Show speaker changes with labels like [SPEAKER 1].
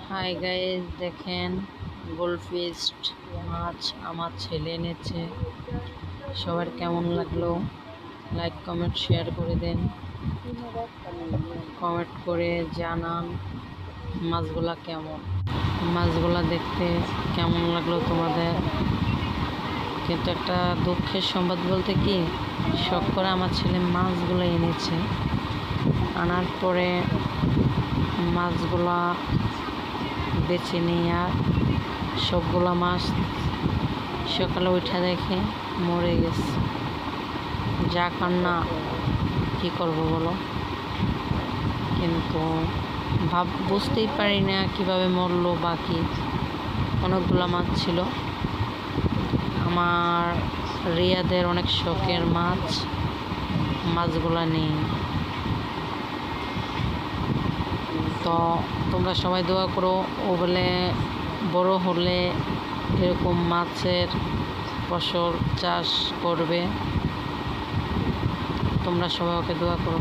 [SPEAKER 1] Hi guys, দেখেন goldfish মাছ আমার ছেলে এনেছে। সবার কেমন লাগলো লাইক কমেন্ট শেয়ার করে দেন, কমেন্ট করে জানান মাছগুলা কেমন, মাছগুলা দেখতে কেমন লাগলো তোমাদের। কিন্তু একটা দুঃখের সংবাদ বলতে কি, শখ করে আমার ছেলে মাছগুলো এনেছে, আনার পরে মাছগুলা বেছে নিয়ে আর সবগুলা মাছ সকালে উঠে দেখে মরে গেছে। যা কান্না, কি করব বলো। কিন্তু বুঝতেই পারি না কিভাবে মরলো। বাকি অনেকগুলো মাছ ছিল, আমার রিয়াদের অনেক শখের মাছগুলা নেই। তো তোমরা সবাই দোয়া করো, ও বলে বড় হলে এরকম মাছের ফসল চাষ করবে। তোমরা সবাই ওকে দোয়া করো।